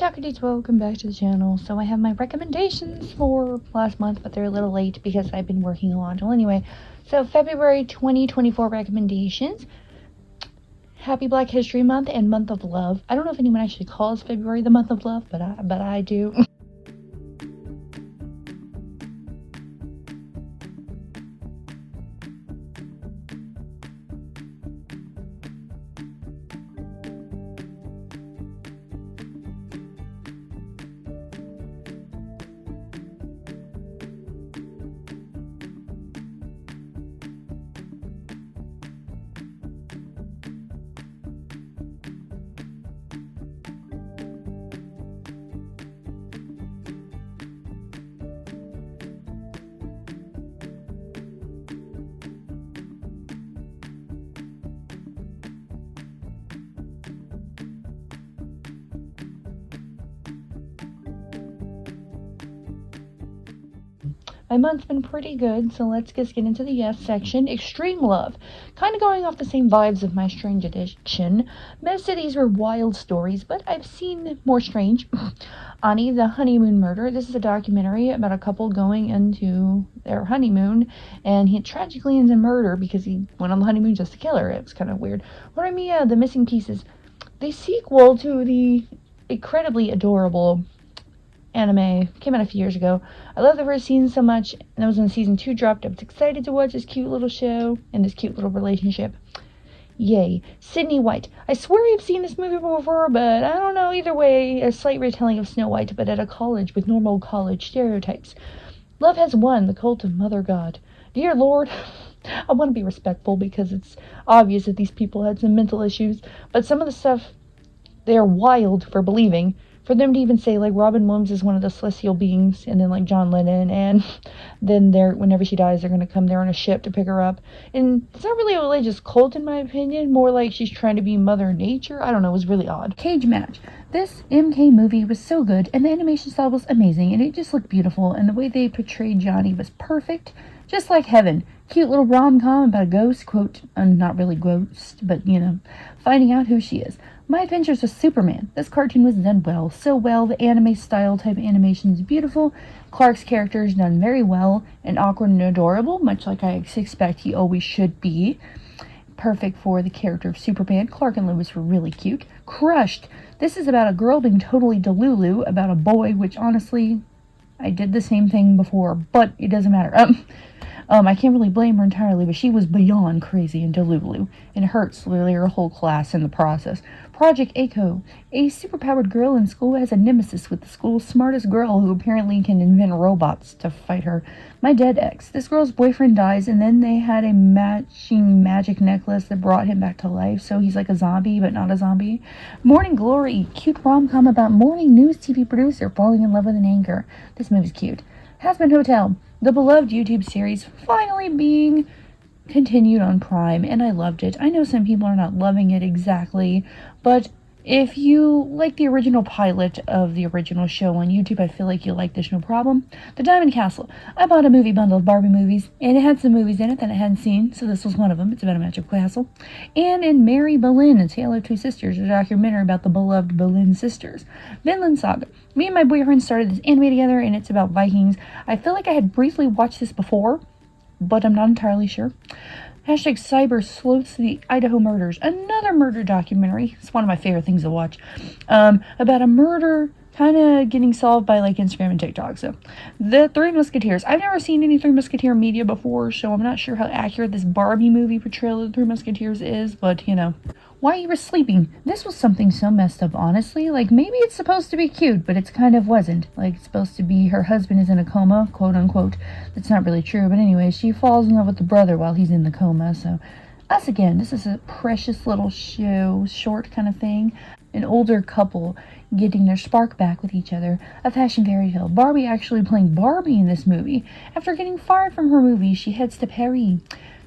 Chocodies, welcome back to the channel. So I have my recommendations for last month, but they're a little late because I've been working a lot. Well, anyway, so February 2024 recommendations. Happy Black History Month and Month of Love. I don't know if anyone actually calls February the month of love, but I do. My month's been pretty good, so let's just get into the yes section. Extreme Love. Kind of going off the same vibes of my Strange Addiction. Most of these were wild stories, but I've seen more strange. Ani, the Honeymoon Murder. This is a documentary about a couple going into their honeymoon, and he tragically ends in murder because he went on the honeymoon just to kill her. It was kind of weird. Horimiya, The Missing Pieces. The sequel to the incredibly adorable anime came out a few years ago. I love the first season so much, and that was when season 2 dropped. I was excited to watch this cute little show and this cute little relationship. Yay. Sydney White. I swear I've seen this movie before, but I don't know. Either way, a slight retelling of Snow White, but at a college with normal college stereotypes. Love Has Won, The Cult of Mother God. Dear Lord, I want to be respectful because it's obvious that these people had some mental issues, but some of the stuff, they're wild for believing. For them to even say, like, Robin Williams is one of the celestial beings, and then, like, John Lennon, and then whenever she dies, they're going to come there on a ship to pick her up. And it's not really a religious cult, in my opinion. More like she's trying to be Mother Nature. I don't know. It was really odd. Cage Match. This MK movie was so good, and the animation style was amazing, and it just looked beautiful, and the way they portrayed Johnny was perfect. Just like heaven. Cute little rom-com about a ghost, quote, not really ghost, but, finding out who she is. My Adventures with Superman. This cartoon was done well, so well. The anime style type of animation is beautiful. Clark's character is done very well and awkward and adorable, much like I expect he always should be. Perfect for the character of Superman. Clark and Lois were really cute. Crushed. This is about a girl being totally delulu about a boy, which honestly, I did the same thing before, but it doesn't matter. I can't really blame her entirely, but she was beyond crazy and delulu, and hurts literally her whole class in the process. Project A-ko. A superpowered girl in school has a nemesis with the school's smartest girl who apparently can invent robots to fight her. My Dead Ex. This girl's boyfriend dies, and then they had a matching magic necklace that brought him back to life, so he's like a zombie, but not a zombie. Morning Glory. Cute rom-com about morning news TV producer falling in love with an anchor. This movie's cute. Hazbin Hotel. The beloved YouTube series finally being continued on Prime, and I loved it. I know some people are not loving it exactly, but if you like the original pilot of the original show on YouTube, I feel like you'll like this, no problem. The Diamond Castle. I bought a movie bundle of Barbie movies, and it had some movies in it that I hadn't seen, so this was one of them. It's about a magic castle. And in Mary Boleyn, A Tale of Two Sisters, a documentary about the beloved Boleyn sisters. Vinland Saga. Me and my boyfriend started this anime together, and it's about Vikings. I feel like I had briefly watched this before, but I'm not entirely sure. Hashtag Cyber Sleuths, The Idaho Murders. Another murder documentary. It's one of my favorite things to watch. About a murder kind of getting solved by like Instagram and TikTok. So, The Three Musketeers. I've never seen any Three Musketeer media before, so I'm not sure how accurate this Barbie movie portrayal of the Three Musketeers is, but While You Were Sleeping. This was something so messed up, honestly. Like, maybe it's supposed to be cute, but it's kind of wasn't. Like, it's supposed to be her husband is in a coma, quote unquote. That's not really true, but anyway, she falls in love with the brother while he's in the coma, so. Us again, this is a precious little show, short kind of thing. An older couple getting their spark back with each other. A fashion fairy tale. Barbie actually playing Barbie in this movie. After getting fired from her movie, she heads to Paris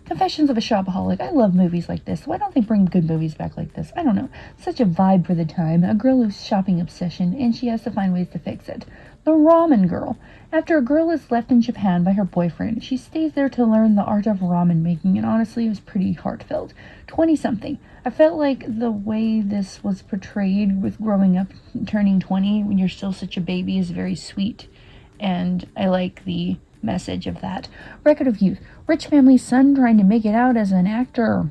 Confessions of a Shopaholic. I love movies like this. Why don't they bring good movies back like this? I don't know. Such a vibe for the time. A girl who's shopping obsession, and she has to find ways to fix it. The Ramen Girl. After a girl is left in Japan by her boyfriend, she stays there to learn the art of ramen making, and honestly, it was pretty heartfelt. 20-something. I felt like the way this was portrayed with growing up, turning 20, when you're still such a baby, is very sweet, and I like the message of that. Record of Youth. Rich family's son trying to make it out as an actor.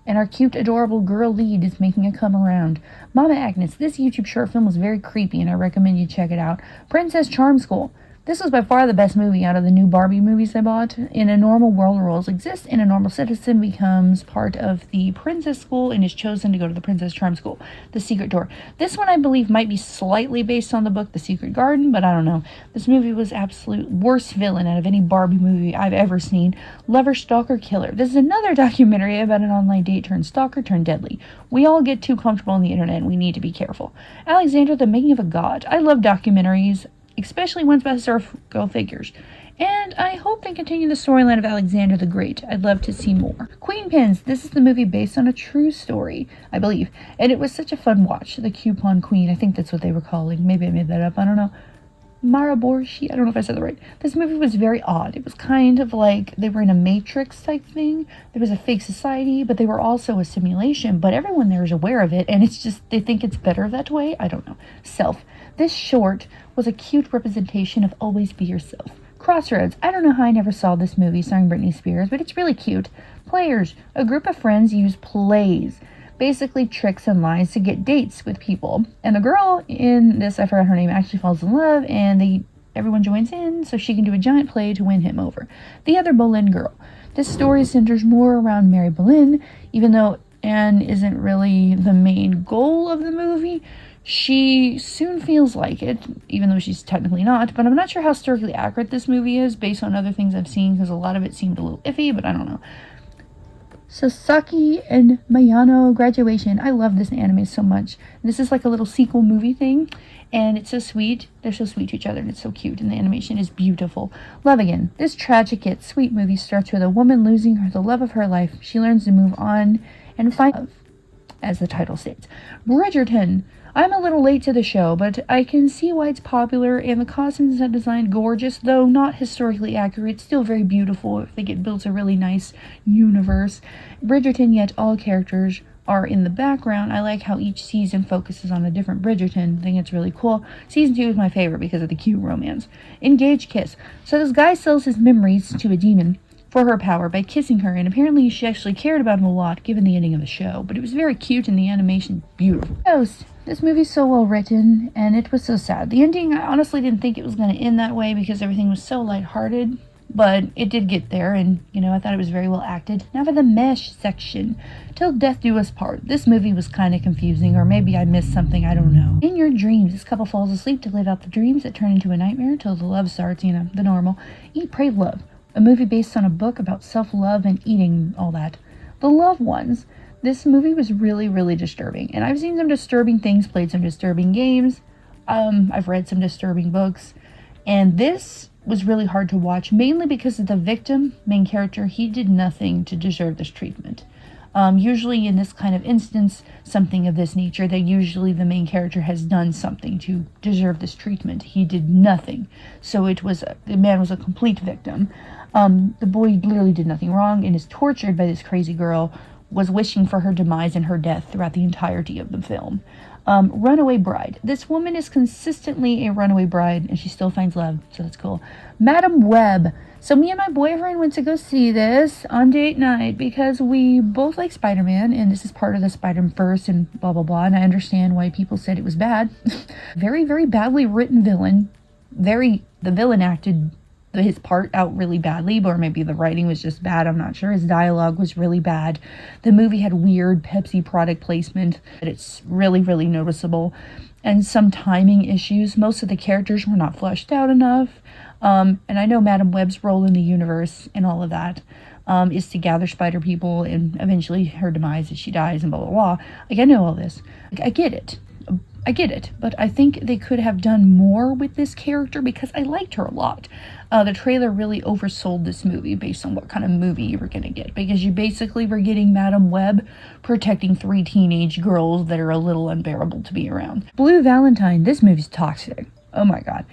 And our cute, adorable girl lead is making a come around. Mama Agnes. This YouTube short film was very creepy, and I recommend you check it out. Princess Charm School. This was by far the best movie out of the new Barbie movies I bought. In a normal world, rules exist, and a normal citizen becomes part of the princess school and is chosen to go to the Princess Charm School. The Secret Door. This one, I believe, might be slightly based on the book The Secret Garden, but I don't know. This movie was absolute worst villain out of any Barbie movie I've ever seen. Lover, Stalker, Killer. This is another documentary about an online date turned stalker turned deadly. We all get too comfortable on the internet, and we need to be careful. Alexander, the Making of a God. I love documentaries, especially ones about historical figures. And I hope they continue the storyline of Alexander the Great. I'd love to see more. Queen Pins. This is the movie based on a true story, I believe. And it was such a fun watch. The Coupon Queen. I think that's what they were calling. Maybe I made that up. I don't know. Maraborshi. I don't know if I said that right. This movie was very odd. It was kind of like they were in a Matrix type thing. There was a fake society, but they were also a simulation. But everyone there is aware of it, and it's just, they think it's better that way. I don't know. Self. This short was a cute representation of always be yourself. Crossroads. I don't know how I never saw this movie starring Britney Spears, but it's really cute. Players. A group of friends use plays, basically tricks and lies, to get dates with people. And the girl in this, I forgot her name, actually falls in love, and everyone joins in so she can do a giant play to win him over. The Other Boleyn Girl. This story centers more around Mary Boleyn, even though Anne isn't really the main goal of the movie. She soon feels like it, even though she's technically not, but I'm not sure how historically accurate this movie is based on other things I've seen, because a lot of it seemed a little iffy, but I don't know. Sasaki and Mayano Graduation. I love this anime so much. This is like a little sequel movie thing, and it's so sweet. They're so sweet to each other, and it's so cute, and the animation is beautiful. Love Again. This tragic yet sweet movie starts with a woman losing the love of her life. She learns to move on and find love, as the title states. Bridgerton. I'm a little late to the show, but I can see why it's popular, and the costumes are designed gorgeous, though not historically accurate, still very beautiful. I think it builds a really nice universe. Bridgerton, yet all characters are in the background. I like how each season focuses on a different Bridgerton. I think it's really cool. Season 2 is my favorite because of the cute romance. Engage Kiss. So this guy sells his memories to a demon for her power by kissing her, and apparently she actually cared about him a lot given the ending of the show, but it was very cute and the animation beautiful. Ghost. This movie's so well written, and it was so sad. The ending, I honestly didn't think it was going to end that way because everything was so lighthearted, but it did get there, and, I thought it was very well acted. Now for the Mesh section. Till Death Do Us Part. This movie was kind of confusing, or maybe I missed something, I don't know. In your dreams, this couple falls asleep to live out the dreams that turn into a nightmare till the love starts, the normal. Eat, Pray, Love. A movie based on a book about self-love and eating, all that. The Loved Ones. This movie was really, really disturbing. And I've seen some disturbing things, played some disturbing games. I've read some disturbing books. And this was really hard to watch, mainly because of the victim, main character. He did nothing to deserve this treatment. Usually in this kind of instance, something of this nature, that usually the main character has done something to deserve this treatment. He did nothing. So the man was a complete victim. The boy literally did nothing wrong and is tortured by this crazy girl, was wishing for her demise and her death throughout the entirety of the film. Runaway Bride. This woman is consistently a runaway bride, and she still finds love, so that's cool. Madam Web. So me and my boyfriend went to go see this on date night because we both like Spider-Man, and this is part of the Spider-Verse and blah, blah, blah, and I understand why people said it was bad. Very, very badly written villain. The villain acted his part out really badly, or maybe the writing was just bad, I'm not sure. His dialogue was really bad. The movie had weird Pepsi product placement, but it's really, really noticeable. And some timing issues. Most of the characters were not fleshed out enough. And I know Madam Web's role in the universe and all of that is to gather spider people and eventually her demise as she dies and blah, blah, blah. Like, I know all this. I get it. I get it, but I think they could have done more with this character because I liked her a lot. The trailer really oversold this movie based on what kind of movie you were going to get, because you basically were getting Madame Web protecting 3 teenage girls that are a little unbearable to be around. Blue Valentine, this movie's toxic. Oh my god.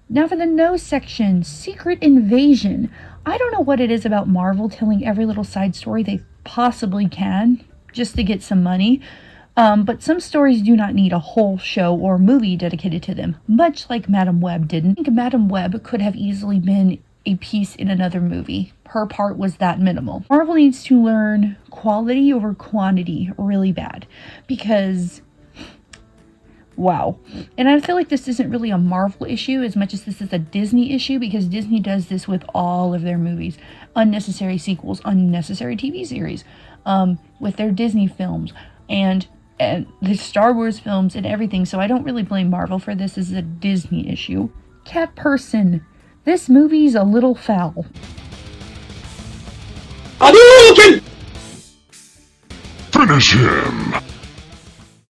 Now for the no section, Secret Invasion. I don't know what it is about Marvel telling every little side story they possibly can just to get some money. But some stories do not need a whole show or movie dedicated to them, much like Madame Web didn't. I think Madame Web could have easily been a piece in another movie. Her part was that minimal. Marvel needs to learn quality over quantity really bad, because wow. And I feel like this isn't really a Marvel issue as much as this is a Disney issue, because Disney does this with all of their movies. Unnecessary sequels, unnecessary TV series, with their Disney films, and the Star Wars films and everything. So I don't really blame Marvel for this. This is a Disney issue. Cat Person. This movie's a little foul. Finish him!